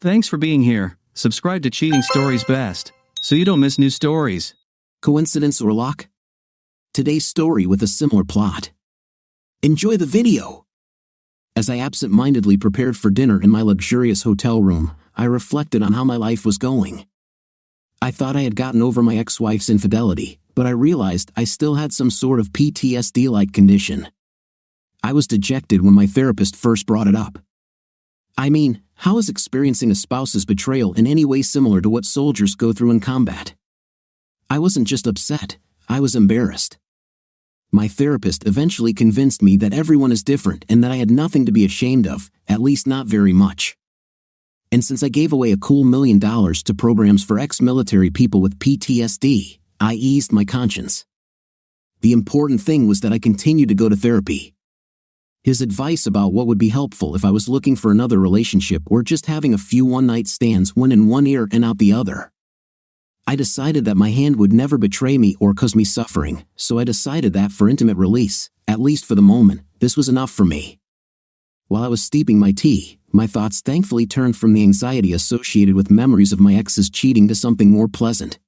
Thanks for being here. Subscribe to Cheating Stories Best, so you don't miss new stories. Coincidence or luck? Today's story with a similar plot. Enjoy the video! As I absent-mindedly prepared for dinner in my luxurious hotel room, I reflected on how my life was going. I thought I had gotten over my ex-wife's infidelity, but I realized I still had some sort of PTSD-like condition. I was dejected when my therapist first brought it up. I mean, how is experiencing a spouse's betrayal in any way similar to what soldiers go through in combat? I wasn't just upset, I was embarrassed. My therapist eventually convinced me that everyone is different and that I had nothing to be ashamed of, at least not very much. And since I gave away a cool $1 million to programs for ex-military people with PTSD, I eased my conscience. The important thing was that I continued to go to therapy. His advice about what would be helpful if I was looking for another relationship or just having a few one-night stands went in one ear and out the other. I decided that my hand would never betray me or cause me suffering, so I decided that for intimate release, at least for the moment, this was enough for me. While I was steeping my tea, my thoughts thankfully turned from the anxiety associated with memories of my ex's cheating to something more pleasant.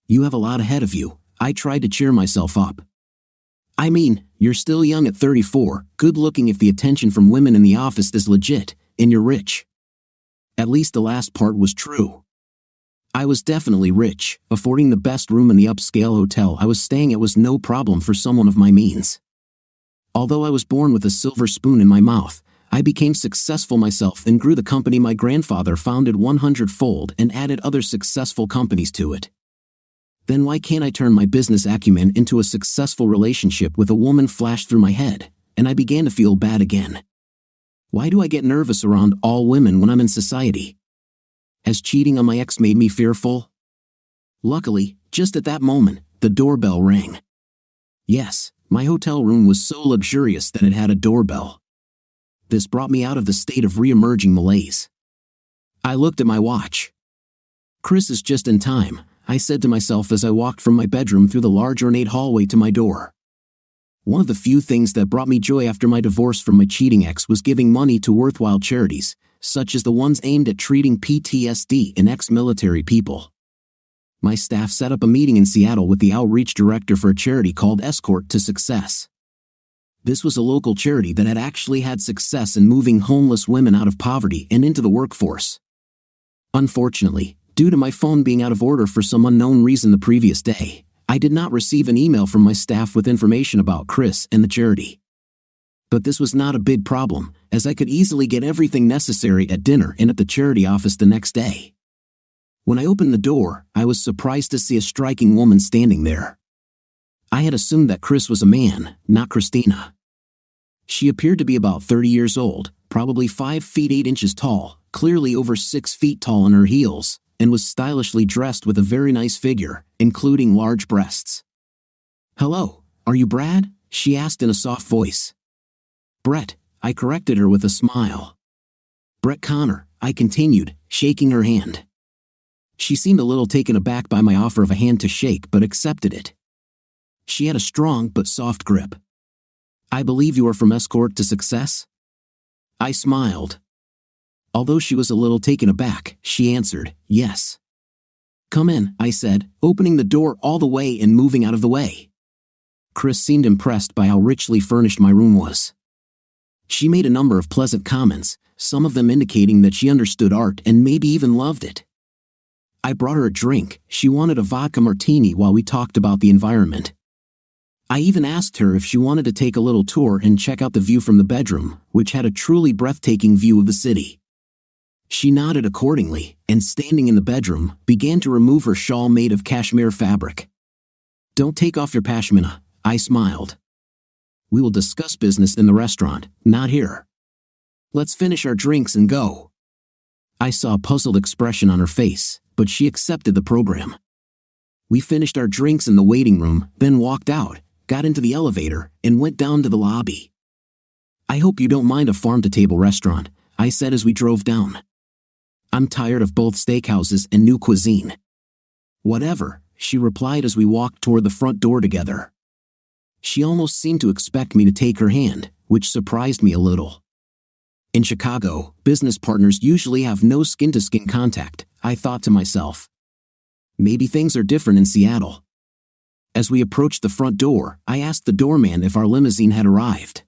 You have a lot ahead of you, I tried to cheer myself up. I mean, you're still young at 34, good-looking if the attention from women in the office is legit, and you're rich. At least the last part was true. I was definitely rich, affording the best room in the upscale hotel I was staying at was no problem for someone of my means. Although I was born with a silver spoon in my mouth, I became successful myself and grew the company my grandfather founded 100-fold and added other successful companies to it. Then why can't I turn my business acumen into a successful relationship with a woman flashed through my head, and I began to feel bad again. Why do I get nervous around all women when I'm in society? Has cheating on my ex made me fearful? Luckily, just at that moment, the doorbell rang. Yes, my hotel room was so luxurious that it had a doorbell. This brought me out of the state of re-emerging malaise. I looked at my watch. Chris is just in time, I said to myself as I walked from my bedroom through the large ornate hallway to my door. One of the few things that brought me joy after my divorce from my cheating ex was giving money to worthwhile charities, such as the ones aimed at treating PTSD in ex-military people. My staff set up a meeting in Seattle with the outreach director for a charity called Escort to Success. This was a local charity that had actually had success in moving homeless women out of poverty and into the workforce. Unfortunately, due to my phone being out of order for some unknown reason the previous day, I did not receive an email from my staff with information about Chris and the charity. But this was not a big problem, as I could easily get everything necessary at dinner and at the charity office the next day. When I opened the door, I was surprised to see a striking woman standing there. I had assumed that Chris was a man, not Christina. She appeared to be about 30 years old, probably 5 feet 8 inches tall, clearly over 6 feet tall in her heels, and was stylishly dressed with a very nice figure, including large breasts. "Hello, are you Brad?" she asked in a soft voice. "Brett," I corrected her with a smile. "Brett Connor," I continued, shaking her hand. She seemed a little taken aback by my offer of a hand to shake but accepted it. She had a strong but soft grip. "I believe you are from Escort to Success?" I smiled. Although she was a little taken aback, she answered, "Yes." "Come in," I said, opening the door all the way and moving out of the way. Chris seemed impressed by how richly furnished my room was. She made a number of pleasant comments, some of them indicating that she understood art and maybe even loved it. I brought her a drink. She wanted a vodka martini while we talked about the environment. I even asked her if she wanted to take a little tour and check out the view from the bedroom, which had a truly breathtaking view of the city. She nodded accordingly, and standing in the bedroom, began to remove her shawl made of cashmere fabric. "Don't take off your pashmina," I smiled. "We will discuss business in the restaurant, not here. Let's finish our drinks and go." I saw a puzzled expression on her face, but she accepted the program. We finished our drinks in the waiting room, then walked out, got into the elevator, and went down to the lobby. "I hope you don't mind a farm-to-table restaurant," I said as we drove down. "I'm tired of both steakhouses and new cuisine." "Whatever," she replied as we walked toward the front door together. She almost seemed to expect me to take her hand, which surprised me a little. In Chicago, business partners usually have no skin-to-skin contact, I thought to myself. Maybe things are different in Seattle. As we approached the front door, I asked the doorman if our limousine had arrived.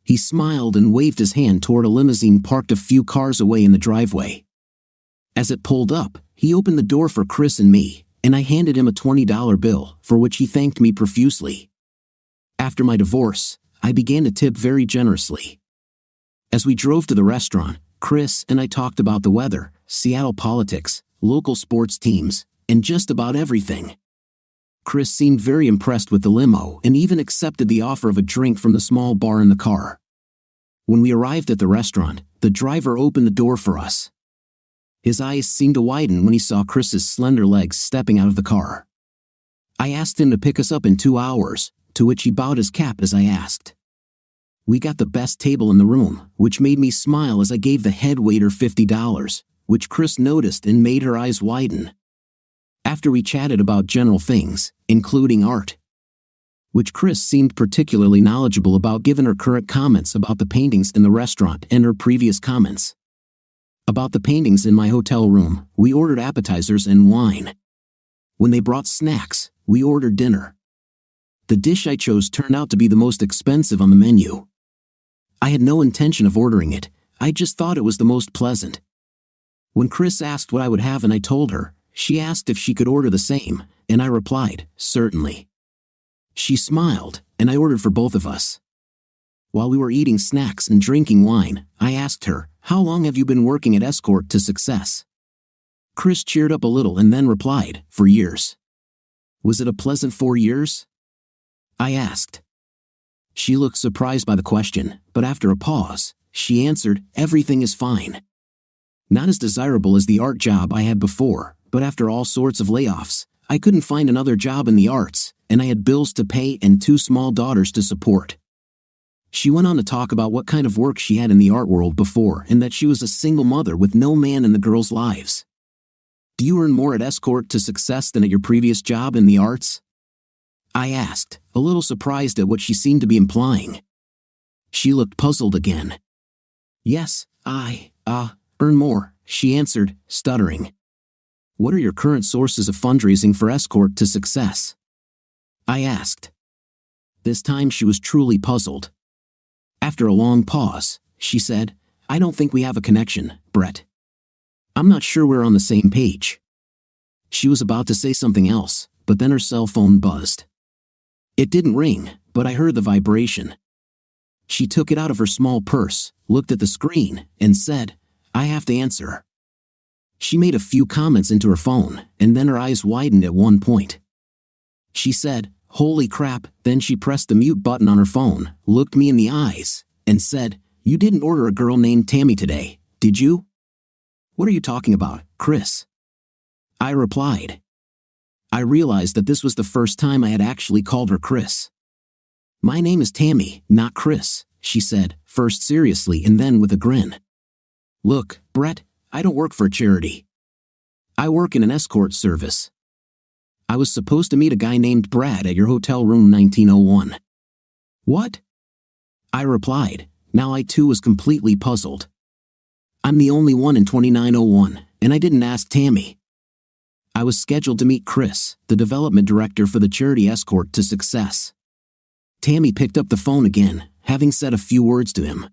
He smiled and waved his hand toward a limousine parked a few cars away in the driveway. As it pulled up, he opened the door for Chris and me, and I handed him a $20 bill, for which he thanked me profusely. After my divorce, I began to tip very generously. As we drove to the restaurant, Chris and I talked about the weather, Seattle politics, local sports teams, and just about everything. Chris seemed very impressed with the limo and even accepted the offer of a drink from the small bar in the car. When we arrived at the restaurant, the driver opened the door for us. His eyes seemed to widen when he saw Chris's slender legs stepping out of the car. I asked him to pick us up in 2 hours, to which he bowed his cap as I asked. We got the best table in the room, which made me smile as I gave the head waiter $50, which Chris noticed and made her eyes widen. After we chatted about general things, including art, which Chris seemed particularly knowledgeable about given her current comments about the paintings in the restaurant and her previous comments about the paintings in my hotel room, we ordered appetizers and wine. When they brought snacks, we ordered dinner. The dish I chose turned out to be the most expensive on the menu. I had no intention of ordering it, I just thought it was the most pleasant. When Chris asked what I would have and I told her, she asked if she could order the same, and I replied, certainly. She smiled, and I ordered for both of us. While we were eating snacks and drinking wine, I asked her, "How long have you been working at Escort to Success?" Chris cheered up a little and then replied, "For years." "Was it a pleasant 4 years?" I asked. She looked surprised by the question, but after a pause, she answered, "Everything is fine. Not as desirable as the art job I had before, but after all sorts of layoffs, I couldn't find another job in the arts, and I had bills to pay and 2 small daughters to support." She went on to talk about what kind of work she had in the art world before and that she was a single mother with no man in the girls' lives. "Do you earn more at Escort to Success than at your previous job in the arts?" I asked, a little surprised at what she seemed to be implying. She looked puzzled again. "Yes, I earn more," she answered, stuttering. "What are your current sources of fundraising for Escort to Success?" I asked. This time she was truly puzzled. After a long pause, she said, "I don't think we have a connection, Brett. I'm not sure we're on the same page." She was about to say something else, but then her cell phone buzzed. It didn't ring, but I heard the vibration. She took it out of her small purse, looked at the screen, and said, "I have to answer." She made a few comments into her phone, and then her eyes widened at one point. She said, "Holy crap," then she pressed the mute button on her phone, looked me in the eyes, and said, "You didn't order a girl named Tammy today, did you?" "What are you talking about, Chris?" I replied. I realized that this was the first time I had actually called her Chris. "My name is Tammy, not Chris," she said, first seriously and then with a grin. "Look, Brett, I don't work for a charity. I work in an escort service. I was supposed to meet a guy named Brad at your hotel room 1901. "What?" I replied. Now I too was completely puzzled. "I'm the only one in 2901, and I didn't ask Tammy. I was scheduled to meet Chris, the development director for the charity Escort to Success." Tammy picked up the phone again, having said a few words to him.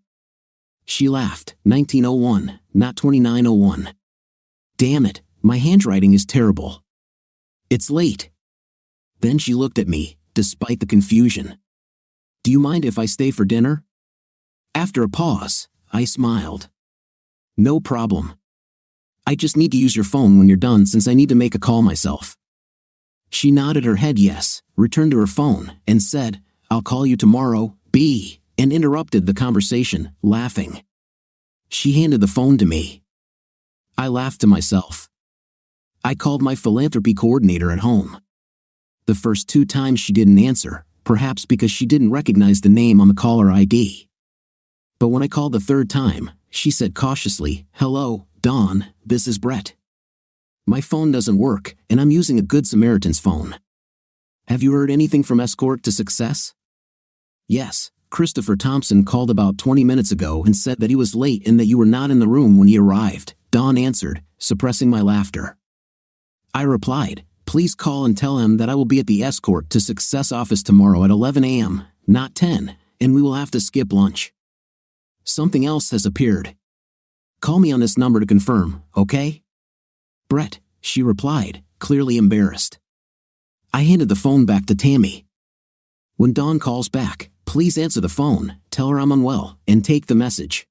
She laughed. 1901, not 2901. "Damn it, my handwriting is terrible. It's late." Then she looked at me, despite the confusion. "Do you mind if I stay for dinner?" After a pause, I smiled. "No problem. I just need to use your phone when you're done since I need to make a call myself." She nodded her head yes, returned to her phone, and said, "I'll call you tomorrow, B," and interrupted the conversation, laughing. She handed the phone to me. I laughed to myself. I called my philanthropy coordinator at home. The first 2 times she didn't answer, perhaps because she didn't recognize the name on the caller ID. But when I called the 3rd time, she said cautiously, "Hello, Dawn, this is Brett. My phone doesn't work, and I'm using a Good Samaritan's phone. Have you heard anything from Escort to Success?" "Yes, Christopher Thompson called about 20 minutes ago and said that he was late and that you were not in the room when he arrived, Dawn answered, suppressing my laughter. I replied, please call and tell him that I will be at the escort to Success office tomorrow at 11 a.m., not 10, and we will have to skip lunch. Something else has appeared. Call me on this number to confirm, okay? Brett, she replied, clearly embarrassed. I handed the phone back to Tammy. When Dawn calls back, please answer the phone, tell her I'm unwell, and take the message.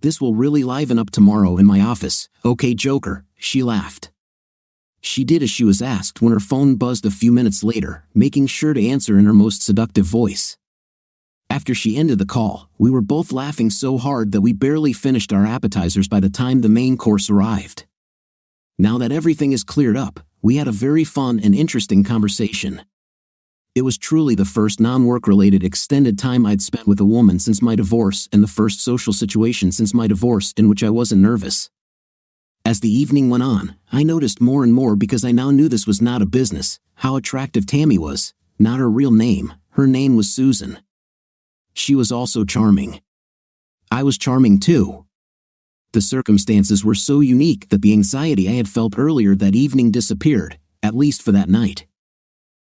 This will really liven up tomorrow in my office, okay Joker, she laughed. She did as she was asked when her phone buzzed a few minutes later, making sure to answer in her most seductive voice. After she ended the call, we were both laughing so hard that we barely finished our appetizers by the time the main course arrived. Now that everything is cleared up, we had a very fun and interesting conversation. It was truly the first non-work-related extended time I'd spent with a woman since my divorce and the first social situation since my divorce in which I wasn't nervous. As the evening went on, I noticed more and more because I now knew this was not a business, how attractive Tammy was, not her real name, her name was Susan. She was also charming. I was charming too. The circumstances were so unique that the anxiety I had felt earlier that evening disappeared, at least for that night.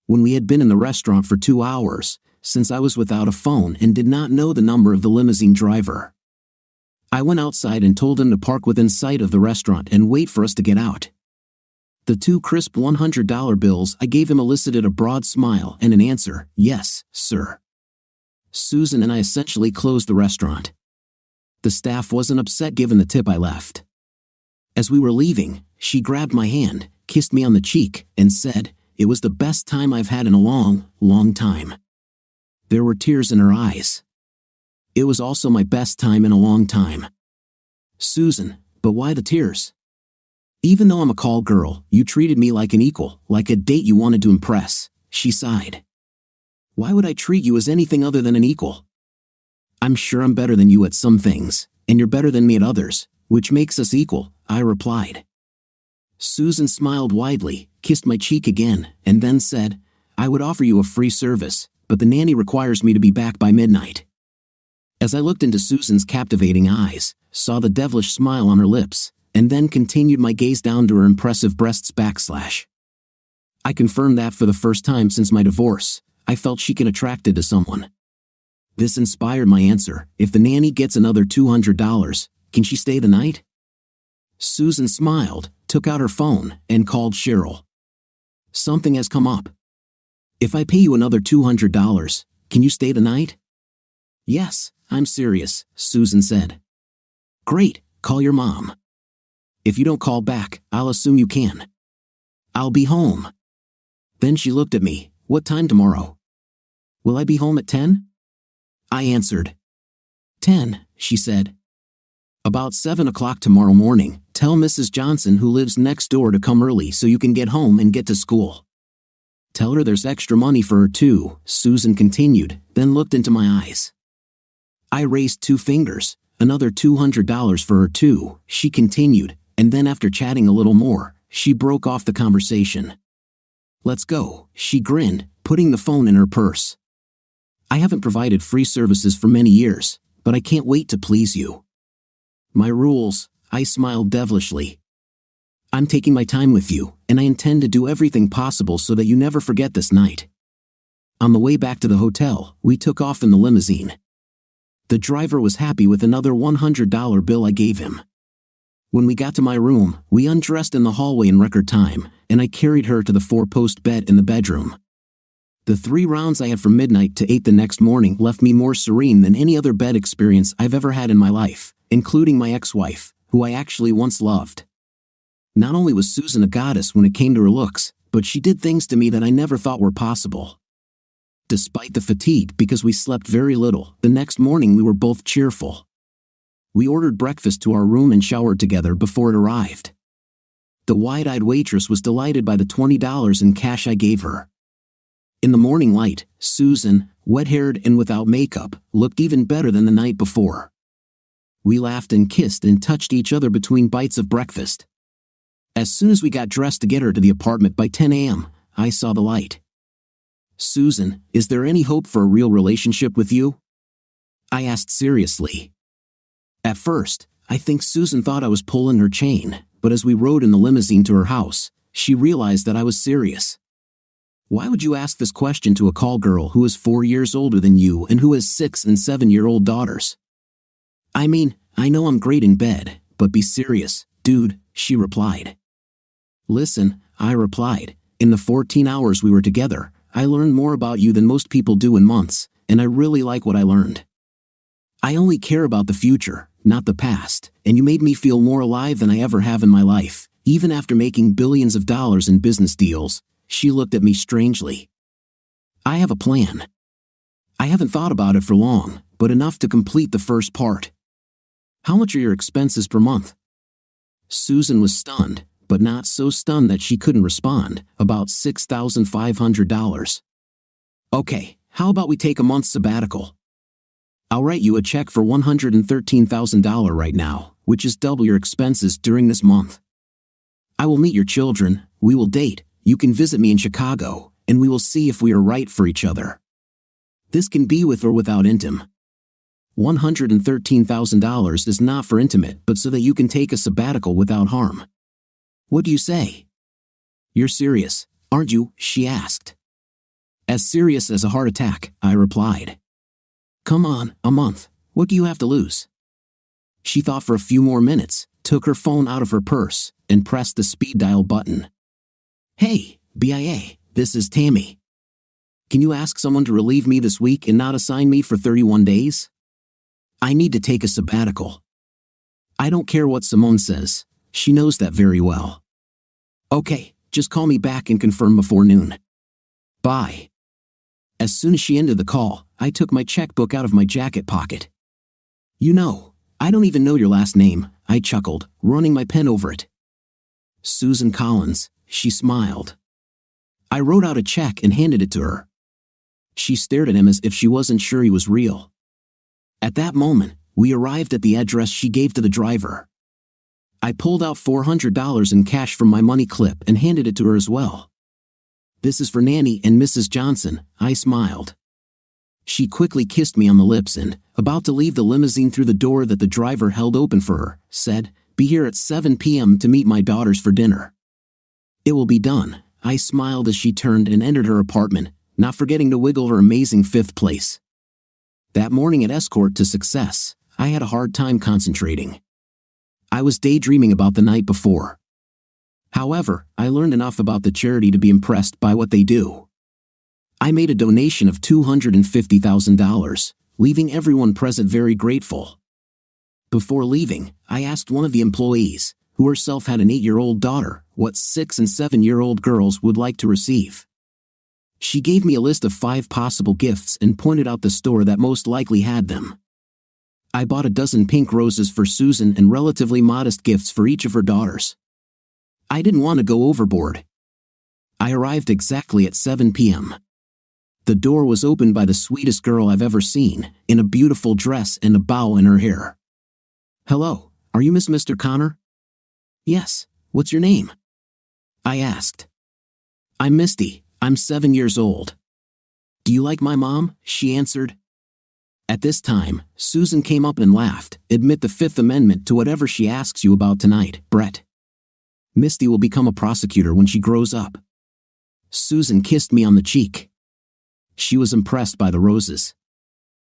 When we had been in the restaurant for 2 hours, since I was without a phone and did not know the number of the limousine driver, I went outside and told him to park within sight of the restaurant and wait for us to get out. The 2 crisp $100 bills I gave him elicited a broad smile and an answer, yes, sir. Susan and I essentially closed the restaurant. The staff wasn't upset given the tip I left. As we were leaving, she grabbed my hand, kissed me on the cheek, and said, it was the best time I've had in a long, long time. There were tears in her eyes. It was also my best time in a long time. Susan, but why the tears? Even though I'm a call girl, you treated me like an equal, like a date you wanted to impress, she sighed. Why would I treat you as anything other than an equal? I'm sure I'm better than you at some things, and you're better than me at others, which makes us equal, I replied. Susan smiled widely, kissed my cheek again, and then said, I would offer you a free service, but the nanny requires me to be back by midnight. As I looked into Susan's captivating eyes, saw the devilish smile on her lips, and then continued my gaze down to her impressive breasts /. I confirmed that for the first time since my divorce, I felt chic and attracted to someone. This inspired my answer, if the nanny gets another $200, can she stay the night? Susan smiled, took out her phone, and called Cheryl. Something has come up. If I pay you another $200, can you stay the night? Yes, I'm serious, Susan said. Great, call your mom. If you don't call back, I'll assume you can. I'll be home. Then she looked at me, what time tomorrow? Will I be home at 10? I answered. 10, she said. About 7 o'clock tomorrow morning, tell Mrs. Johnson who lives next door to come early so you can get home and get to school. Tell her there's extra money for her too, Susan continued, then looked into my eyes. I raised 2 fingers, another $200 for her too, she continued, and then after chatting a little more, she broke off the conversation. Let's go, she grinned, putting the phone in her purse. I haven't provided free services for many years, but I can't wait to please you. My rules, I smiled devilishly. I'm taking my time with you, and I intend to do everything possible so that you never forget this night. On the way back to the hotel, we took off in the limousine. The driver was happy with another $100 bill I gave him. When we got to my room, we undressed in the hallway in record time, and I carried her to the 4-post bed in the bedroom. The 3 rounds I had from midnight to 8 the next morning left me more serene than any other bed experience I've ever had in my life, including my ex-wife, who I actually once loved. Not only was Susan a goddess when it came to her looks, but she did things to me that I never thought were possible. Despite the fatigue because we slept very little, the next morning we were both cheerful. We ordered breakfast to our room and showered together before it arrived. The wide-eyed waitress was delighted by the $20 in cash I gave her. In the morning light, Susan, wet-haired and without makeup, looked even better than the night before. We laughed and kissed and touched each other between bites of breakfast. As soon as we got dressed to get her to the apartment by 10 a.m., I saw the light. Susan, is there any hope for a real relationship with you? I asked seriously. At first, I think Susan thought I was pulling her chain, but as we rode in the limousine to her house, she realized that I was serious. Why would you ask this question to a call girl who is 4 years older than you and who has 6 and 7-year-old daughters? I mean, I know I'm great in bed, but be serious, dude, she replied. Listen, I replied, in the 14 hours we were together, I learned more about you than most people do in months, and I really like what I learned. I only care about the future, not the past, and you made me feel more alive than I ever have in my life, even after making billions of dollars in business deals. She looked at me strangely. I have a plan. I haven't thought about it for long, but enough to complete the first part. How much are your expenses per month? Susan was stunned, but not so stunned that she couldn't respond. About $6,500. Okay, how about we take a month sabbatical? I'll write you a check for $113,000 right now, which is double your expenses during this month. I will meet your children, we will date, you can visit me in Chicago, and we will see if we are right for each other. This can be with or without intim. $113,000 is not for intimate, but so that you can take a sabbatical without harm. What do you say? You're serious, aren't you? She asked. As serious as a heart attack, I replied. Come on, a month, what do you have to lose? She thought for a few more minutes, took her phone out of her purse, and pressed the speed dial button. Hey, BIA, this is Tammy. Can you ask someone to relieve me this week and not assign me for 31 days? I need to take a sabbatical. I don't care what Simone says, she knows that very well. Okay, just call me back and confirm before noon. Bye. As soon as she ended the call, I took my checkbook out of my jacket pocket. You know, I don't even know your last name, I chuckled, running my pen over it. Susan Collins, she smiled. I wrote out a check and handed it to her. She stared at him as if she wasn't sure he was real. At that moment, we arrived at the address she gave to the driver. I pulled out $400 in cash from my money clip and handed it to her as well. This is for Nanny and Mrs. Johnson, I smiled. She quickly kissed me on the lips and, about to leave the limousine through the door that the driver held open for her, said, Be here at 7 p.m. to meet my daughters for dinner. It will be done, I smiled as she turned and entered her apartment, not forgetting to wiggle her amazing fifth place. That morning at Escort to Success, I had a hard time concentrating. I was daydreaming about the night before. However, I learned enough about the charity to be impressed by what they do. I made a donation of $250,000, leaving everyone present very grateful. Before leaving, I asked one of the employees, who herself had an 8-year-old daughter, what 6 and 7-year-old girls would like to receive. She gave me a list of 5 possible gifts and pointed out the store that most likely had them. I bought a dozen pink roses for Susan and relatively modest gifts for each of her daughters. I didn't want to go overboard. I arrived exactly at 7 p.m. The door was opened by the sweetest girl I've ever seen, in a beautiful dress and a bow in her hair. Hello, are you Mr. Connor? Yes, what's your name? I asked. I'm Misty, I'm 7 years old. Do you like my mom? She answered. At this time, Susan came up and laughed. Admit the Fifth Amendment to whatever she asks you about tonight, Brett. Misty will become a prosecutor when she grows up. Susan kissed me on the cheek. She was impressed by the roses.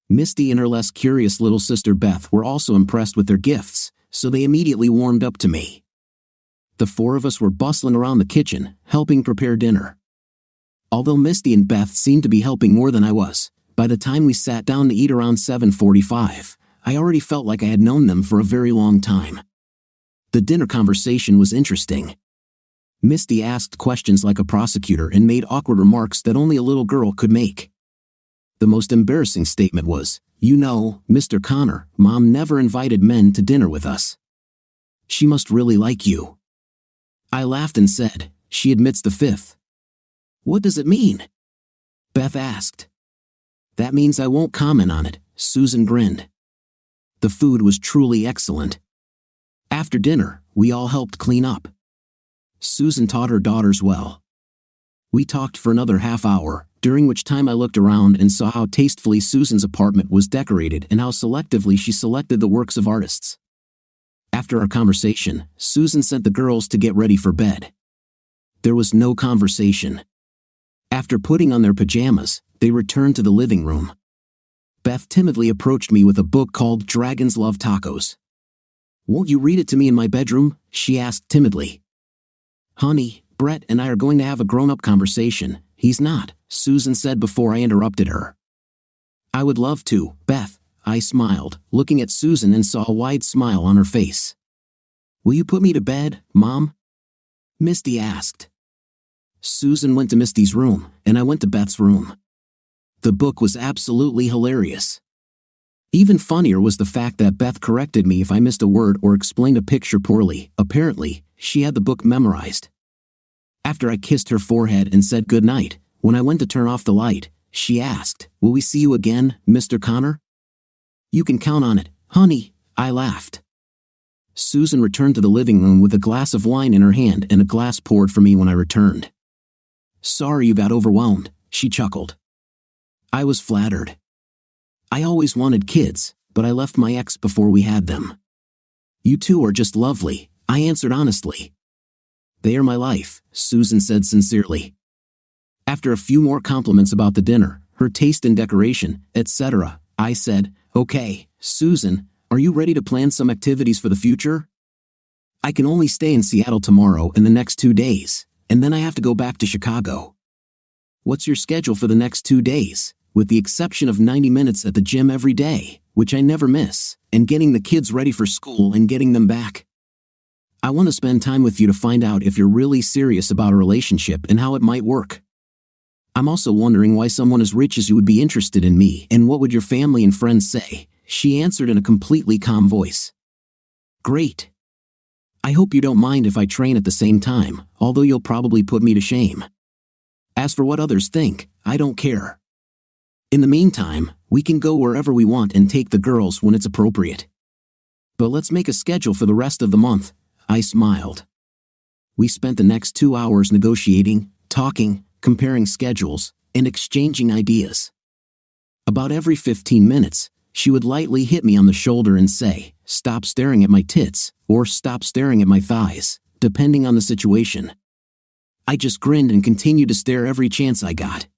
Misty and her less curious little sister Beth were also impressed with their gifts, so they immediately warmed up to me. The 4 of us were bustling around the kitchen, helping prepare dinner. Although Misty and Beth seemed to be helping more than I was, by the time we sat down to eat around 7:45, I already felt like I had known them for a very long time. The dinner conversation was interesting. Misty asked questions like a prosecutor and made awkward remarks that only a little girl could make. The most embarrassing statement was, You know, Mr. Connor, Mom never invited men to dinner with us. She must really like you. I laughed and said, She admits the fifth. What does it mean? Beth asked. That means I won't comment on it, Susan grinned. The food was truly excellent. After dinner, we all helped clean up. Susan taught her daughters well. We talked for another half hour, during which time I looked around and saw how tastefully Susan's apartment was decorated and how selectively she selected the works of artists. After our conversation, Susan sent the girls to get ready for bed. There was no conversation. After putting on their pajamas, they returned to the living room. Beth timidly approached me with a book called Dragons Love Tacos. "Won't you read it to me in my bedroom?" she asked timidly. "Honey, Brett and I are going to have a grown-up conversation." "He's not," Susan said before I interrupted her. "I would love to, Beth," I smiled, looking at Susan and saw a wide smile on her face. "Will you put me to bed, Mom?" Misty asked. Susan went to Misty's room, and I went to Beth's room. The book was absolutely hilarious. Even funnier was the fact that Beth corrected me if I missed a word or explained a picture poorly. Apparently, she had the book memorized. After I kissed her forehead and said goodnight, when I went to turn off the light, she asked, "Will we see you again, Mr. Connor?" "You can count on it, honey," I laughed. Susan returned to the living room with a glass of wine in her hand and a glass poured for me when I returned. "Sorry you got overwhelmed," she chuckled. I was flattered. I always wanted kids, but I left my ex before we had them. "You two are just lovely," I answered honestly. "They are my life," Susan said sincerely. After a few more compliments about the dinner, her taste in decoration, etc., I said, "Okay, Susan, are you ready to plan some activities for the future? I can only stay in Seattle tomorrow and the next 2 days, and then I have to go back to Chicago." "What's your schedule for the next 2 days?" "With the exception of 90 minutes at the gym every day, which I never miss, and getting the kids ready for school and getting them back. I want to spend time with you to find out if you're really serious about a relationship and how it might work. I'm also wondering why someone as rich as you would be interested in me, and what would your family and friends say?" She answered in a completely calm voice. "Great. I hope you don't mind if I train at the same time, although you'll probably put me to shame. As for what others think, I don't care. In the meantime, we can go wherever we want and take the girls when it's appropriate. But let's make a schedule for the rest of the month," I smiled. We spent the next 2 hours negotiating, talking, comparing schedules, and exchanging ideas. About every 15 minutes, she would lightly hit me on the shoulder and say, "Stop staring at my tits," or "Stop staring at my thighs," depending on the situation. I just grinned and continued to stare every chance I got.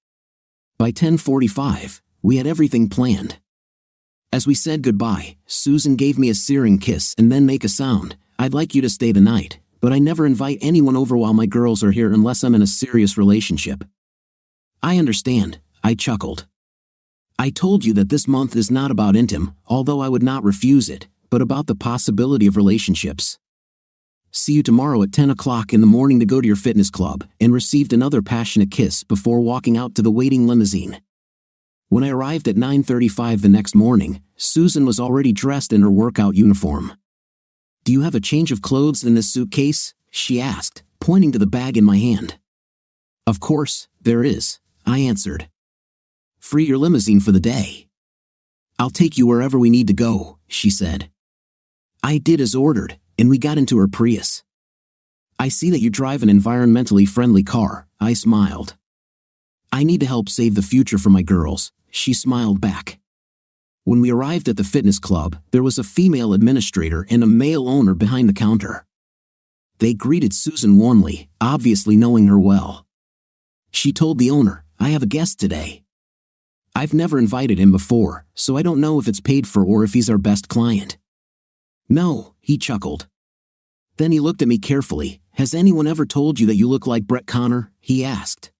By 10:45, we had everything planned. As we said goodbye, Susan gave me a searing kiss and then make a sound, "I'd like you to stay the night, but I never invite anyone over while my girls are here unless I'm in a serious relationship." "I understand," I chuckled. "I told you that this month is not about intim, although I would not refuse it, but about the possibility of relationships. See you tomorrow at 10 o'clock in the morning to go to your fitness club," and received another passionate kiss before walking out to the waiting limousine. When I arrived at 9:35 the next morning, Susan was already dressed in her workout uniform. "Do you have a change of clothes in this suitcase?" she asked, pointing to the bag in my hand. "Of course, there is," I answered. "Free your limousine for the day." "I'll take you wherever we need to go," she said. I did as ordered, and we got into her Prius. "I see that you drive an environmentally friendly car," I smiled. "I need to help save the future for my girls," she smiled back. When we arrived at the fitness club, there was a female administrator and a male owner behind the counter. They greeted Susan warmly, obviously knowing her well. She told the owner, "I have a guest today. I've never invited him before, so I don't know if it's paid for or if he's our best client." "No," he chuckled. Then he looked at me carefully. "Has anyone ever told you that you look like Brett Connor?" he asked.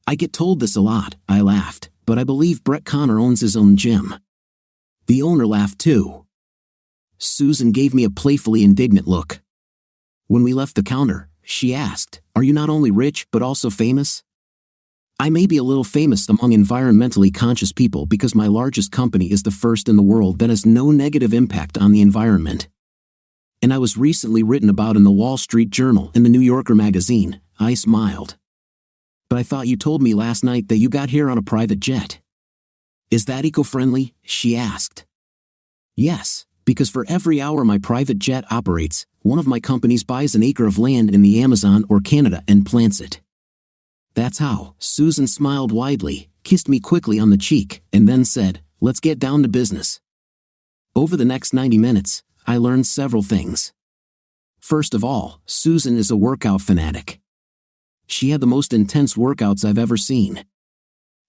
"I get told this a lot," I laughed, "but I believe Brett Connor owns his own gym." The owner laughed too. Susan gave me a playfully indignant look. When we left the counter, she asked, "Are you not only rich but also famous?" "I may be a little famous among environmentally conscious people because my largest company is the first in the world that has no negative impact on the environment. And I was recently written about in the Wall Street Journal and the New Yorker magazine," I smiled. "But I thought you told me last night that you got here on a private jet." "Is that eco-friendly?" she asked. "Yes, because for every hour my private jet operates, one of my companies buys an acre of land in the Amazon or Canada and plants it." That's how. Susan smiled widely, kissed me quickly on the cheek, and then said, "Let's get down to business." Over the next 90 minutes, I learned several things. First of all, Susan is a workout fanatic. She had the most intense workouts I've ever seen.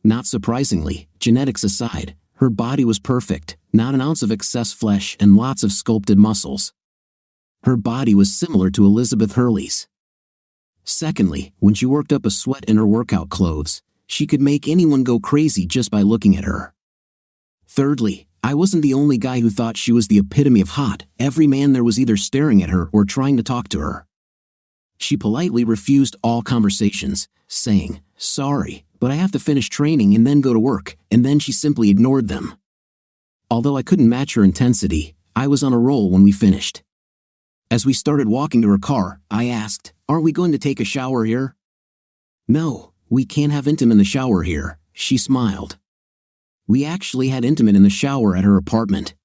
Not surprisingly, genetics aside, her body was perfect, not an ounce of excess flesh and lots of sculpted muscles. Her body was similar to Elizabeth Hurley's. Secondly, when she worked up a sweat in her workout clothes, she could make anyone go crazy just by looking at her. Thirdly, I wasn't the only guy who thought she was the epitome of hot. Every man there was either staring at her or trying to talk to her. She politely refused all conversations, saying, "Sorry, but I have to finish training and then go to work," and then she simply ignored them. Although I couldn't match her intensity, I was on a roll when we finished. As we started walking to her car, I asked, "Aren't we going to take a shower here?" "No, we can't have intimate in the shower here," she smiled. We actually had intimate in the shower at her apartment.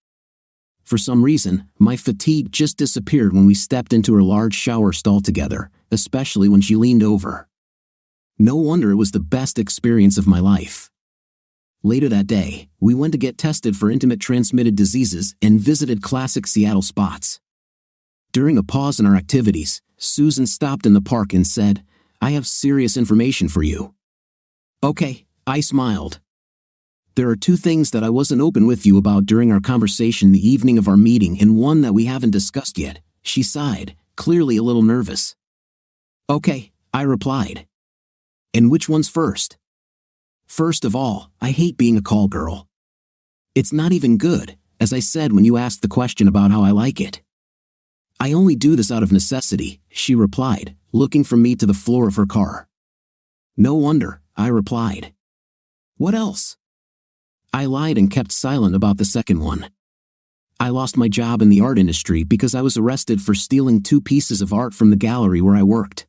For some reason, my fatigue just disappeared when we stepped into her large shower stall together, especially when she leaned over. No wonder it was the best experience of my life. Later that day, we went to get tested for intimate transmitted diseases and visited classic Seattle spots. During a pause in our activities, Susan stopped in the park and said, "I have serious information for you." "Okay," I smiled. "There are two things that I wasn't open with you about during our conversation the evening of our meeting and one that we haven't discussed yet," she sighed, clearly a little nervous. "Okay," I replied. "And which one's first?" "First of all, I hate being a call girl. It's not even good, as I said when you asked the question about how I like it." "I only do this out of necessity," she replied, looking from me to the floor of her car. "No wonder," I replied. "What else?" I lied and kept silent about the second one. I lost my job in the art industry because I was arrested for stealing 2 pieces of art from the gallery where I worked.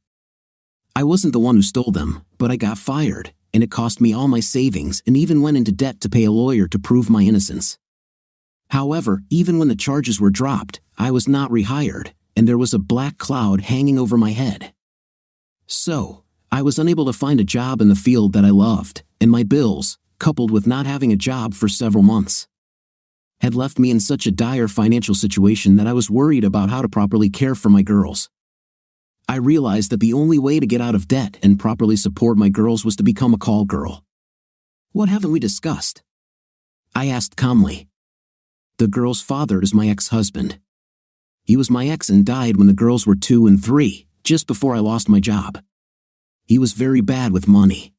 I wasn't the one who stole them, but I got fired, and it cost me all my savings and even went into debt to pay a lawyer to prove my innocence. However, even when the charges were dropped, I was not rehired, and there was a black cloud hanging over my head. So, I was unable to find a job in the field that I loved, and my bills, coupled with not having a job for several months, had left me in such a dire financial situation that I was worried about how to properly care for my girls. I realized that the only way to get out of debt and properly support my girls was to become a call girl. "What haven't we discussed?" I asked calmly. "The girl's father is my ex-husband. He was my ex and died when the girls were 2 and 3, just before I lost my job. He was very bad with money.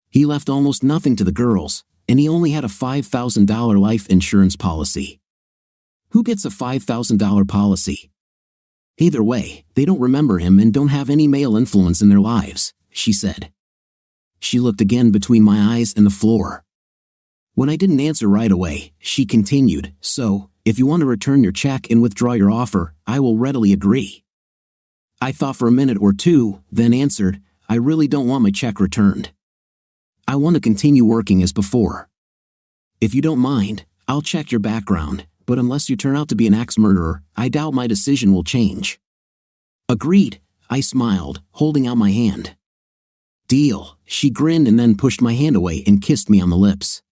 He left almost nothing to the girls, and he only had a $5,000 life insurance policy. Who gets a $5,000 policy? Either way, they don't remember him and don't have any male influence in their lives," she said. She looked again between my eyes and the floor. When I didn't answer right away, she continued, "So, if you want to return your check and withdraw your offer, I will readily agree." I thought for a minute or two, then answered, "I really don't want my check returned. I want to continue working as before. If you don't mind, I'll check your background, but unless you turn out to be an axe-murderer, I doubt my decision will change." "Agreed," I smiled, holding out my hand. "Deal," she grinned and then pushed my hand away and kissed me on the lips.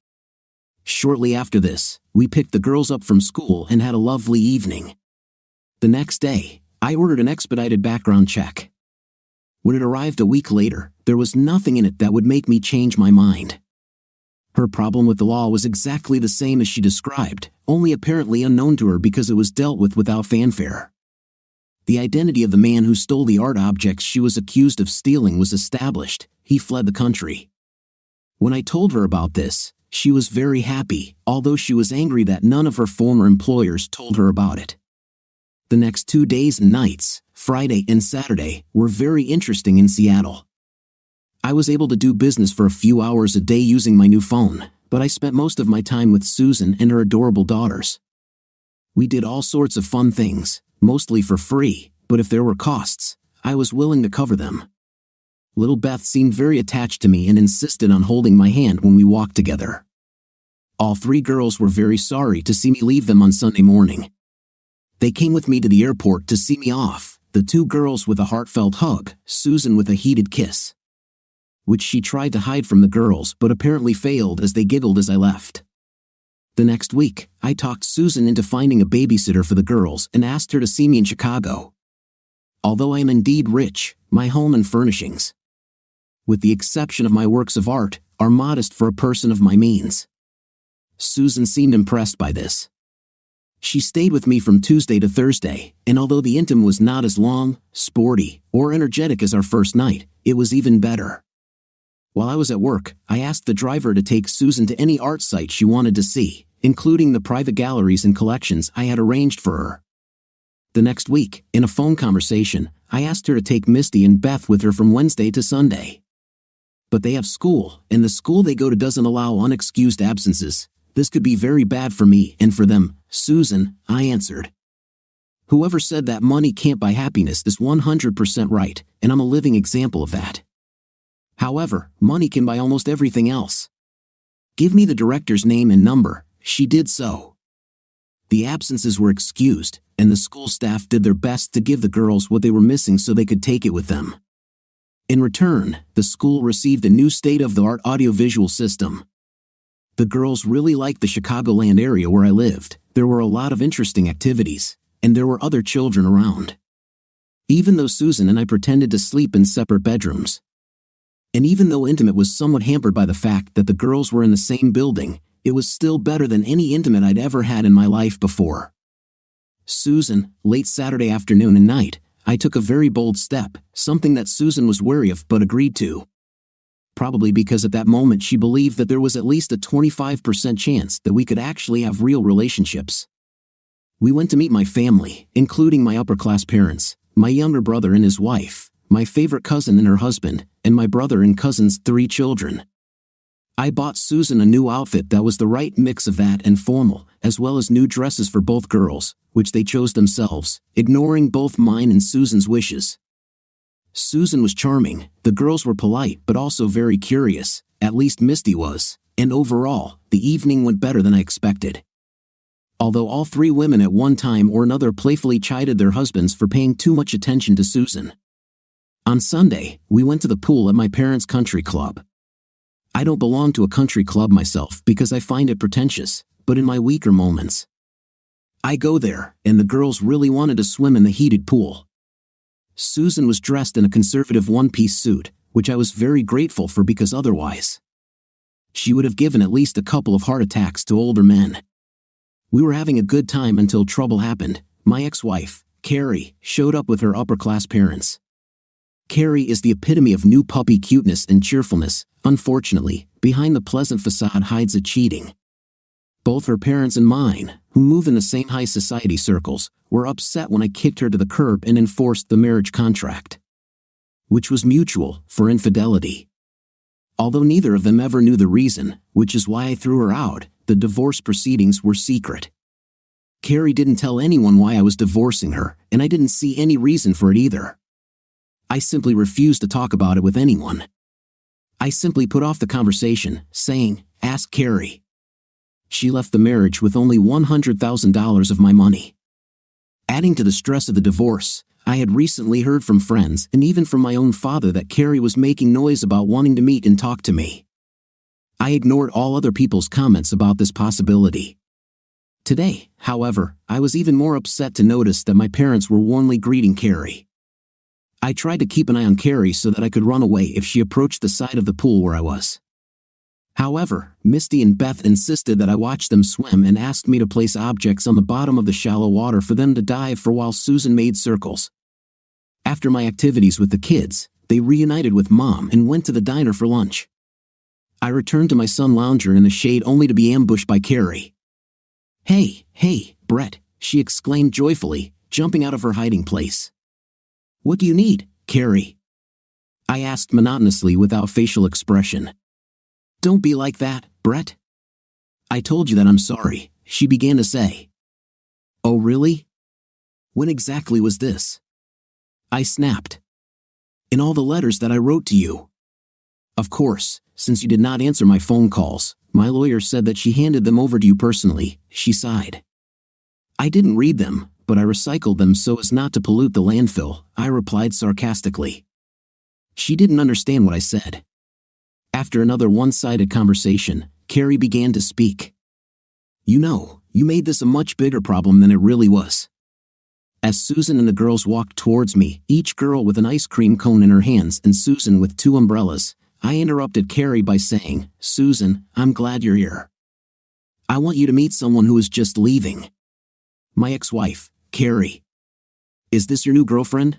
Shortly after this, we picked the girls up from school and had a lovely evening. The next day, I ordered an expedited background check. When it arrived a week later, there was nothing in it that would make me change my mind. Her problem with the law was exactly the same as she described, only apparently unknown to her because it was dealt with without fanfare. The identity of the man who stole the art objects she was accused of stealing was established. He fled the country. When I told her about this, she was very happy, although she was angry that none of her former employers told her about it. The next 2 days and nights, Friday and Saturday, were very interesting in Seattle. I was able to do business for a few hours a day using my new phone, but I spent most of my time with Susan and her adorable daughters. We did all sorts of fun things, mostly for free, but if there were costs, I was willing to cover them. Little Beth seemed very attached to me and insisted on holding my hand when we walked together. All 3 girls were very sorry to see me leave them on Sunday morning. They came with me to the airport to see me off, the 2 girls with a heartfelt hug, Susan with a heated kiss. which she tried to hide from the girls but apparently failed as they giggled as I left. The next week, I talked Susan into finding a babysitter for the girls and asked her to see me in Chicago. Although I am indeed rich, my home and furnishings, with the exception of my works of art, are modest for a person of my means. Susan seemed impressed by this. She stayed with me from Tuesday to Thursday, and although the intim was not as long, sporty, or energetic as our first night, it was even better. While I was at work, I asked the driver to take Susan to any art site she wanted to see, including the private galleries and collections I had arranged for her. The next week, in a phone conversation, I asked her to take Misty and Beth with her from Wednesday to Sunday. But they have school, and the school they go to doesn't allow unexcused absences. This could be very bad for me and for them, Susan, I answered. Whoever said that money can't buy happiness is 100% right, and I'm a living example of that. However, money can buy almost everything else. Give me the director's name and number. She did so. The absences were excused, and the school staff did their best to give the girls what they were missing so they could take it with them. In return, the school received a new state-of-the-art audiovisual system. The girls really liked the Chicagoland area where I lived. There were a lot of interesting activities, and there were other children around. Even though Susan and I pretended to sleep in separate bedrooms. And even though intimate was somewhat hampered by the fact that the girls were in the same building, it was still better than any intimate I'd ever had in my life before. Susan, late Saturday afternoon and night, I took a very bold step, something that Susan was wary of but agreed to. Probably because at that moment she believed that there was at least a 25% chance that we could actually have real relationships. We went to meet my family, including my upper-class parents, my younger brother and his wife, my favorite cousin and her husband, and my brother and cousin's 3 children. I bought Susan a new outfit that was the right mix of that and formal, as well as new dresses for both girls, which they chose themselves, ignoring both mine and Susan's wishes. Susan was charming, the girls were polite but also very curious, at least Misty was, and overall, the evening went better than I expected. Although all 3 women at one time or another playfully chided their husbands for paying too much attention to Susan. On Sunday, we went to the pool at my parents' country club. I don't belong to a country club myself because I find it pretentious, but in my weaker moments, I go there, and the girls really wanted to swim in the heated pool. Susan was dressed in a conservative one-piece suit, which I was very grateful for because otherwise, she would have given at least a couple of heart attacks to older men. We were having a good time until trouble happened. My ex-wife, Carrie, showed up with her upper-class parents. Carrie is the epitome of new puppy cuteness and cheerfulness. Unfortunately, behind the pleasant facade hides a cheating. Both her parents and mine, who move in the same high society circles, were upset when I kicked her to the curb and enforced the marriage contract, which was mutual, for infidelity. Although neither of them ever knew the reason, which is why I threw her out, the divorce proceedings were secret. Carrie didn't tell anyone why I was divorcing her, and I didn't see any reason for it either. I simply refused to talk about it with anyone. I simply put off the conversation, saying, "Ask Carrie." She left the marriage with only $100,000 of my money. Adding to the stress of the divorce, I had recently heard from friends and even from my own father that Carrie was making noise about wanting to meet and talk to me. I ignored all other people's comments about this possibility. Today, however, I was even more upset to notice that my parents were warmly greeting Carrie. I tried to keep an eye on Carrie so that I could run away if she approached the side of the pool where I was. However, Misty and Beth insisted that I watch them swim and asked me to place objects on the bottom of the shallow water for them to dive for while Susan made circles. After my activities with the kids, they reunited with Mom and went to the diner for lunch. I returned to my sun lounger in the shade only to be ambushed by Carrie. Hey, Brett," she exclaimed joyfully, jumping out of her hiding place. "What do you need, Carrie?" I asked monotonously without facial expression. "Don't be like that, Brett. I told you that I'm sorry," she began to say. "Oh really? When exactly was this?" I snapped. "In all the letters that I wrote to you." "Of course, since you did not answer my phone calls, my lawyer said that she handed them over to you personally," she sighed. "I didn't read them, but I recycled them so as not to pollute the landfill," I replied sarcastically. She didn't understand what I said. After another one-sided conversation, Carrie began to speak. You know, you made this a much bigger problem than it really was. As Susan and the girls walked towards me, each girl with an ice cream cone in her hands and Susan with 2 umbrellas, I interrupted Carrie by saying, Susan, I'm glad you're here. I want you to meet someone who is just leaving. My ex-wife, Carrie. Is this your new girlfriend?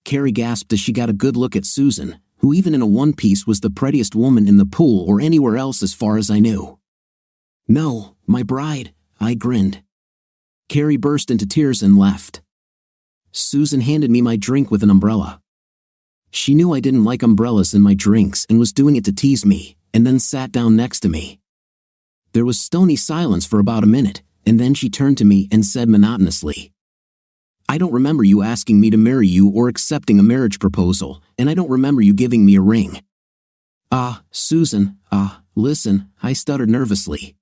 Carrie gasped as she got a good look at Susan, who even in a one-piece was the prettiest woman in the pool or anywhere else as far as I knew. No, my bride, I grinned. Carrie burst into tears and left. Susan handed me my drink with an umbrella. She knew I didn't like umbrellas in my drinks and was doing it to tease me, and then sat down next to me. There was stony silence for about a minute, and then she turned to me and said monotonously, I don't remember you asking me to marry you or accepting a marriage proposal, and I don't remember you giving me a ring. Susan, listen, I stuttered nervously.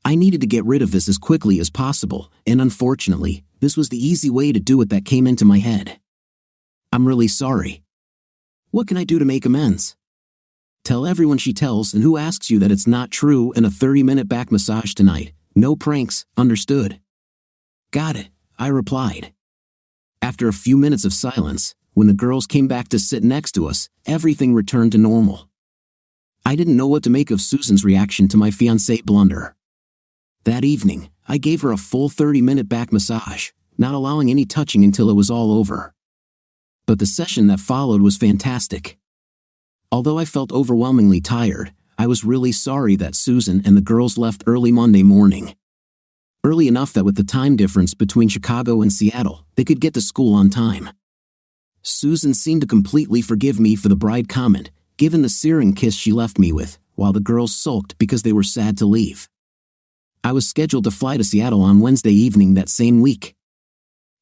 I needed to get rid of this as quickly as possible, and unfortunately, this was the easy way to do it that came into my head. I'm really sorry. What can I do to make amends? Tell everyone she tells and who asks you that it's not true, and a 30-minute back massage tonight. No pranks, understood? Got it, I replied. After a few minutes of silence, when the girls came back to sit next to us, everything returned to normal. I didn't know what to make of Susan's reaction to my fiancé blunder. That evening, I gave her a full 30-minute back massage, not allowing any touching until it was all over. But the session that followed was fantastic. Although I felt overwhelmingly tired, I was really sorry that Susan and the girls left early Monday morning. Early enough that with the time difference between Chicago and Seattle, they could get to school on time. Susan seemed to completely forgive me for the bride comment, given the searing kiss she left me with, while the girls sulked because they were sad to leave. I was scheduled to fly to Seattle on Wednesday evening that same week.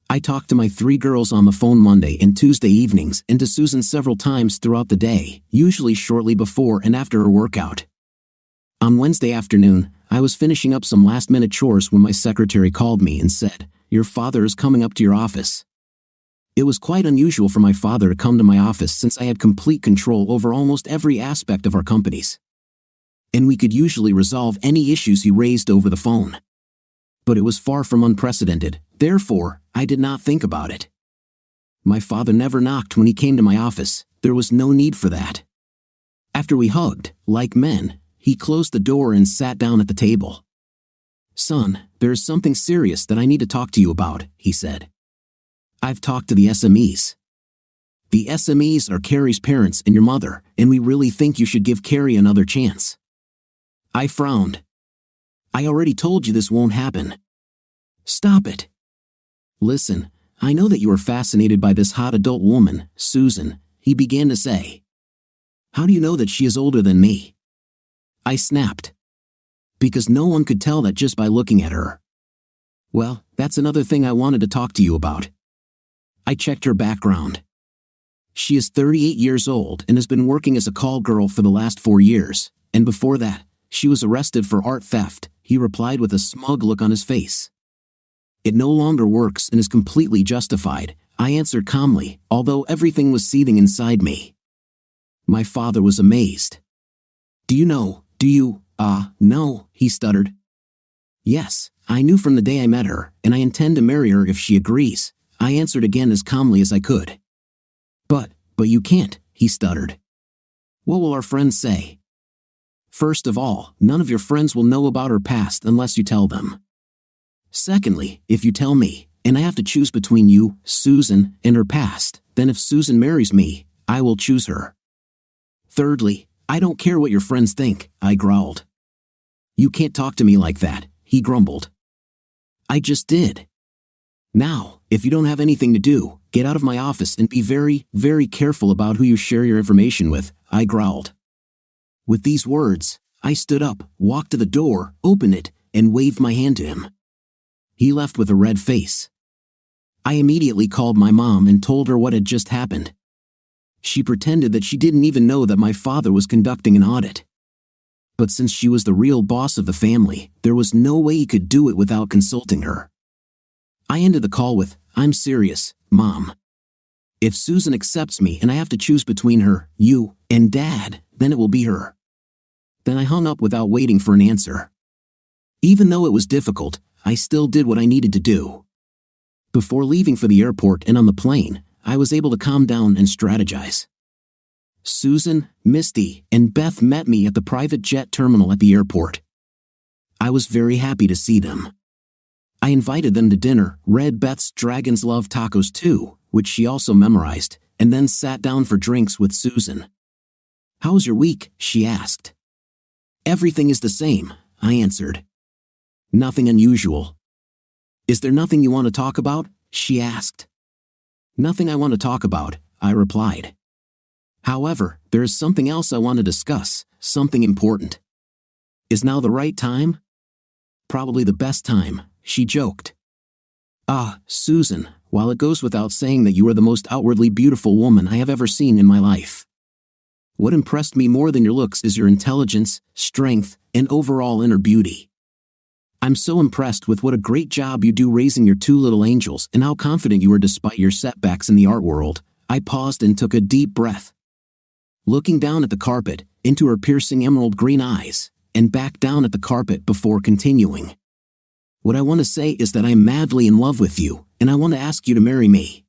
I talked to my 3 girls on the phone Monday and Tuesday evenings and to Susan several times throughout the day, usually shortly before and after her workout. On Wednesday afternoon, I was finishing up some last-minute chores when my secretary called me and said, Your father is coming up to your office. It was quite unusual for my father to come to my office since I had complete control over almost every aspect of our companies. And we could usually resolve any issues he raised over the phone. But it was far from unprecedented, therefore, I did not think about it. My father never knocked when he came to my office, there was no need for that. After we hugged, like men, he closed the door and sat down at the table. Son, there is something serious that I need to talk to you about, he said. I've talked to the SMEs. The SMEs are Carrie's parents and your mother, and we really think you should give Carrie another chance. I frowned. I already told you this won't happen. Stop it. Listen, I know that you are fascinated by this hot adult woman, Susan, he began to say. How do you know that she is older than me? I snapped. Because no one could tell that just by looking at her. Well, that's another thing I wanted to talk to you about. I checked her background. She is 38 years old and has been working as a call girl for the last 4 years, and before that, she was arrested for art theft, he replied with a smug look on his face. It no longer works and is completely justified, I answered calmly, although everything was seething inside me. My father was amazed. Do you know, no, he stuttered. Yes, I knew from the day I met her, and I intend to marry her if she agrees, I answered again as calmly as I could. But you can't, he stuttered. What will our friends say? First of all, none of your friends will know about her past unless you tell them. Secondly, if you tell me, and I have to choose between you, Susan, and her past, then if Susan marries me, I will choose her. Thirdly, I don't care what your friends think, I growled. You can't talk to me like that, he grumbled. I just did. Now, if you don't have anything to do, get out of my office and be very, very careful about who you share your information with, I growled. With these words, I stood up, walked to the door, opened it, and waved my hand to him. He left with a red face. I immediately called my mom and told her what had just happened. She pretended that she didn't even know that my father was conducting an audit. But since she was the real boss of the family, there was no way he could do it without consulting her. I ended the call with, I'm serious, Mom. If Susan accepts me and I have to choose between her, you, And Dad, then it will be her. Then I hung up without waiting for an answer. Even though it was difficult, I still did what I needed to do. Before leaving for the airport and on the plane, I was able to calm down and strategize. Susan, Misty, and Beth met me at the private jet terminal at the airport. I was very happy to see them. I invited them to dinner, read Beth's Dragon's Love Tacos too, which she also memorized, and then sat down for drinks with Susan. "How was your week?" she asked. "Everything is the same," I answered. "Nothing unusual." "Is there nothing you want to talk about?" she asked. "Nothing I want to talk about," I replied. "However, there is something else I want to discuss, something important." "Is now the right time?" "Probably the best time," she joked. "Ah, Susan, while it goes without saying that you are the most outwardly beautiful woman I have ever seen in my life. What impressed me more than your looks is your intelligence, strength, and overall inner beauty. I'm so impressed with what a great job you do raising your two little angels and how confident you are despite your setbacks in the art world." I paused and took a deep breath. Looking down at the carpet, into her piercing emerald green eyes, and back down at the carpet before continuing. "What I want to say is that I am madly in love with you, and I want to ask you to marry me.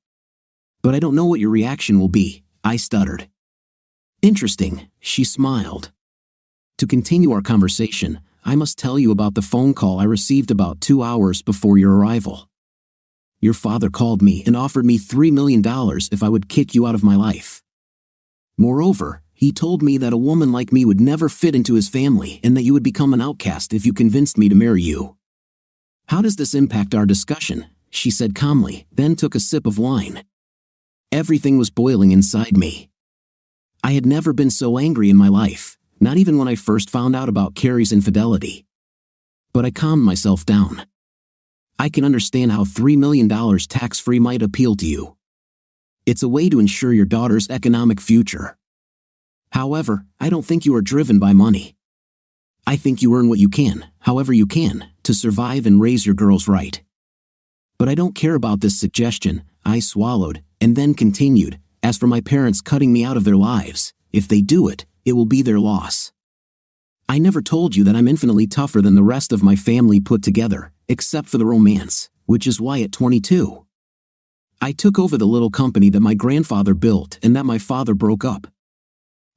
But I don't know what your reaction will be," I stuttered. "Interesting," she smiled. "To continue our conversation, I must tell you about the phone call I received about 2 hours before your arrival. Your father called me and offered me $3 million if I would kick you out of my life. Moreover, he told me that a woman like me would never fit into his family and that you would become an outcast if you convinced me to marry you. How does this impact our discussion?" she said calmly, then took a sip of wine. Everything was boiling inside me. I had never been so angry in my life, not even when I first found out about Carrie's infidelity. But I calmed myself down. "I can understand how $3 million tax-free might appeal to you. It's a way to ensure your daughter's economic future. However, I don't think you are driven by money. I think you earn what you can, however you can, to survive and raise your girls right. But I don't care about this suggestion," I swallowed, and then continued. "As for my parents cutting me out of their lives, if they do it, it will be their loss. I never told you that I'm infinitely tougher than the rest of my family put together, except for the romance, which is why at 22, I took over the little company that my grandfather built and that my father broke up.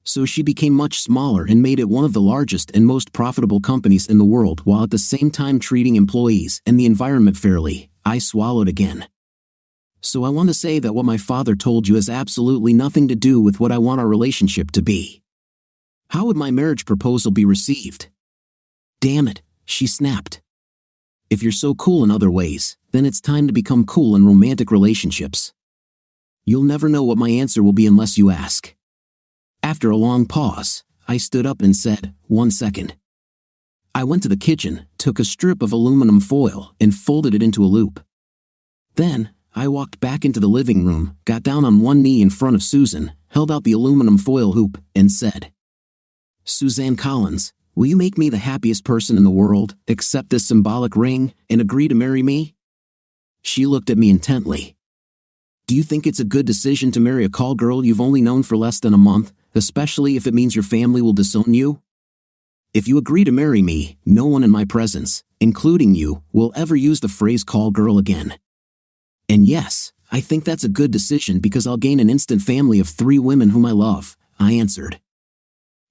So she became much smaller and made it one of the largest and most profitable companies in the world while at the same time treating employees and the environment fairly." I swallowed again. "So I want to say that what my father told you has absolutely nothing to do with what I want our relationship to be. How would my marriage proposal be received?" "Damn it," she snapped. "If you're so cool in other ways, then it's time to become cool in romantic relationships. You'll never know what my answer will be unless you ask." After a long pause, I stood up and said, "1 second." I went to the kitchen, took a strip of aluminum foil, and folded it into a loop. Then, I walked back into the living room, got down on one knee in front of Susan, held out the aluminum foil hoop, and said, "Suzanne Collins, will you make me the happiest person in the world, accept this symbolic ring, and agree to marry me?" She looked at me intently. "Do you think it's a good decision to marry a call girl you've only known for less than a month, especially if it means your family will disown you? If you agree to marry me, no one in my presence, including you, will ever use the phrase call girl again. And yes, I think that's a good decision because I'll gain an instant family of 3 women whom I love," I answered.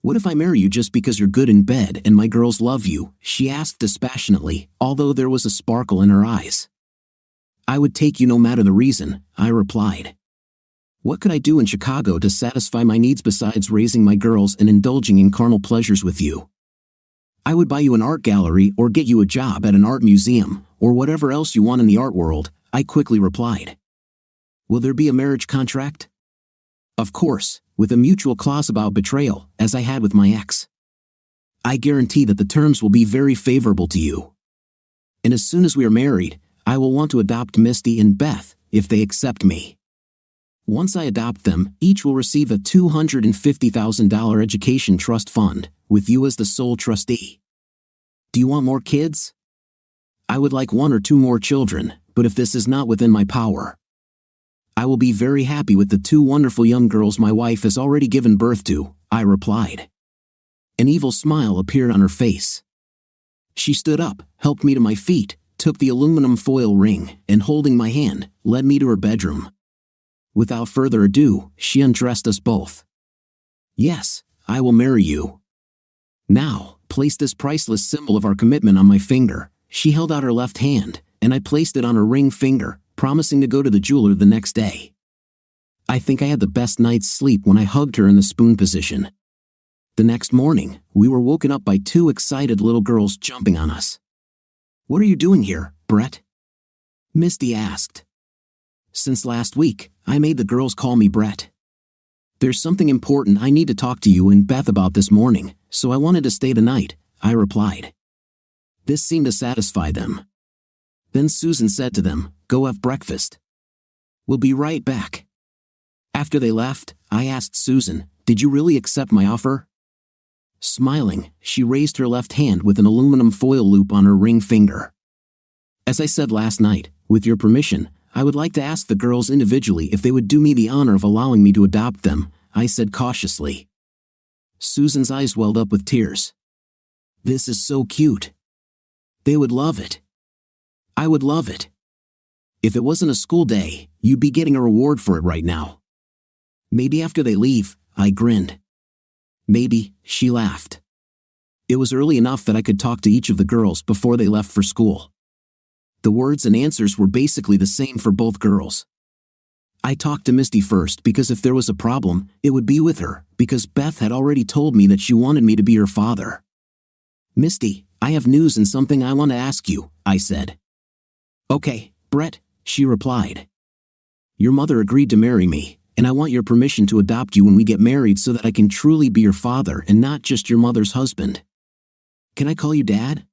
"What if I marry you just because you're good in bed and my girls love you?" she asked dispassionately, although there was a sparkle in her eyes. "I would take you no matter the reason," I replied. "What could I do in Chicago to satisfy my needs besides raising my girls and indulging in carnal pleasures with you? I would buy you an art gallery or get you a job at an art museum, or whatever else you want in the art world," I quickly replied. "Will there be a marriage contract?" "Of course, with a mutual clause about betrayal, as I had with my ex. I guarantee that the terms will be very favorable to you. And as soon as we are married, I will want to adopt Misty and Beth, if they accept me. Once I adopt them, each will receive a $250,000 education trust fund, with you as the sole trustee. Do you want more kids?" "I would like 1 or 2 more children, but if this is not within my power, I will be very happy with the 2 wonderful young girls my wife has already given birth to," I replied. An evil smile appeared on her face. She stood up, helped me to my feet, took the aluminum foil ring, and holding my hand, led me to her bedroom. Without further ado, she undressed us both. Yes, I will marry you. Now, place this priceless symbol of our commitment on my finger. She held out her left hand, and I placed it on her ring finger, promising to go to the jeweler the next day. I think I had the best night's sleep when I hugged her in the spoon position. The next morning, we were woken up by two excited little girls jumping on us. "What are you doing here, Brett?" Misty asked. "Since last week, I made the girls call me Brett. There's something important I need to talk to you and Beth about this morning, so I wanted to stay the night," I replied. This seemed to satisfy them. Then Susan said to them, "Go have breakfast. We'll be right back." After they left, I asked Susan, "Did you really accept my offer?" Smiling, she raised her left hand with an aluminum foil loop on her ring finger. "As I said last night, with your permission, I would like to ask the girls individually if they would do me the honor of allowing me to adopt them," I said cautiously. Susan's eyes welled up with tears. "This is so cute. They would love it. I would love it. If it wasn't a school day, you'd be getting a reward for it right now." "Maybe after they leave," I grinned. "Maybe," she laughed. It was early enough that I could talk to each of the girls before they left for school. The words and answers were basically the same for both girls. I talked to Misty first because if there was a problem, it would be with her, because Beth had already told me that she wanted me to be her father. "Misty, I have news and something I want to ask you," I said. "Okay, Brett," she replied. "Your mother agreed to marry me, and I want your permission to adopt you when we get married so that I can truly be your father and not just your mother's husband. Can I call you Dad?"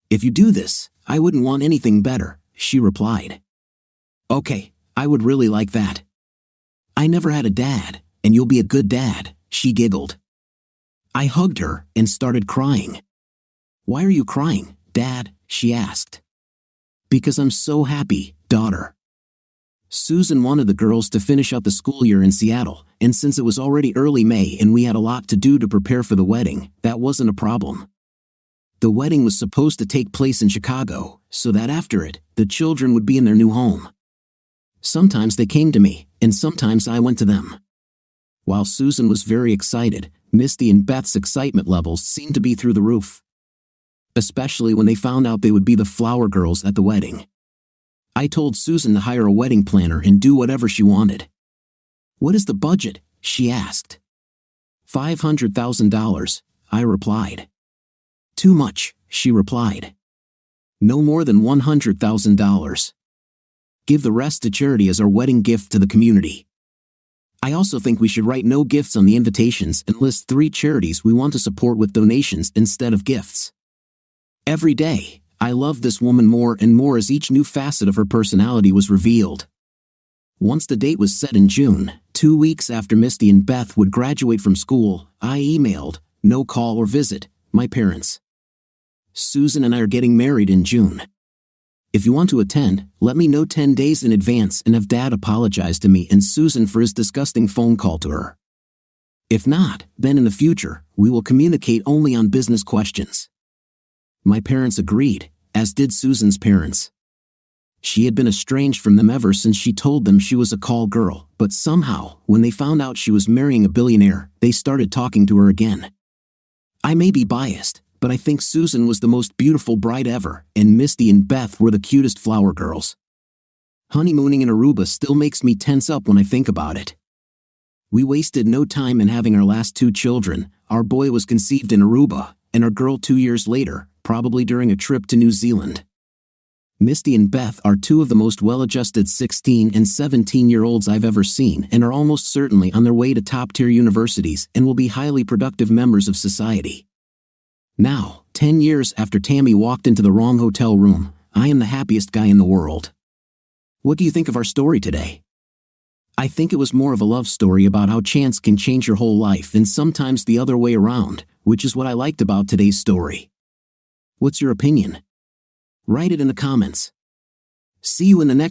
"If you do this, I wouldn't want anything better," she replied. "Okay, I would really like that. I never had a dad, and you'll be a good dad," she giggled. I hugged her and started crying. "Why are you crying, Dad?" she asked. "Because I'm so happy, daughter." Susan wanted the girls to finish up the school year in Seattle, and since it was already early May and we had a lot to do to prepare for the wedding, that wasn't a problem. The wedding was supposed to take place in Chicago, so that after it, the children would be in their new home. Sometimes they came to me, and sometimes I went to them. While Susan was very excited, Misty and Beth's excitement levels seemed to be through the roof. Especially when they found out they would be the flower girls at the wedding. I told Susan to hire a wedding planner and do whatever she wanted. "What is the budget?" she asked. $500,000, I replied. "Too much," she replied. "No more than $100,000. Give the rest to charity as our wedding gift to the community. I also think we should write no gifts on the invitations and list 3 charities we want to support with donations instead of gifts." Every day, I loved this woman more and more as each new facet of her personality was revealed. Once the date was set in June, 2 weeks after Misty and Beth would graduate from school, I emailed, no call or visit, my parents. "Susan and I are getting married in June. If you want to attend, let me know 10 days in advance and have Dad apologize to me and Susan for his disgusting phone call to her. If not, then in the future, we will communicate only on business questions." My parents agreed, as did Susan's parents. She had been estranged from them ever since she told them she was a call girl, but somehow, when they found out she was marrying a billionaire, they started talking to her again. I may be biased, but I think Susan was the most beautiful bride ever, and Misty and Beth were the cutest flower girls. Honeymooning in Aruba still makes me tense up when I think about it. We wasted no time in having our last 2 children. Our boy was conceived in Aruba, and our girl 2 years later, probably during a trip to New Zealand. Misty and Beth are 2 of the most well-adjusted 16 and 17-year-olds I've ever seen and are almost certainly on their way to top-tier universities and will be highly productive members of society. Now, 10 years after Tammy walked into the wrong hotel room, I am the happiest guy in the world. What do you think of our story today? I think it was more of a love story about how chance can change your whole life and sometimes the other way around, which is what I liked about today's story. What's your opinion? Write it in the comments. See you in the next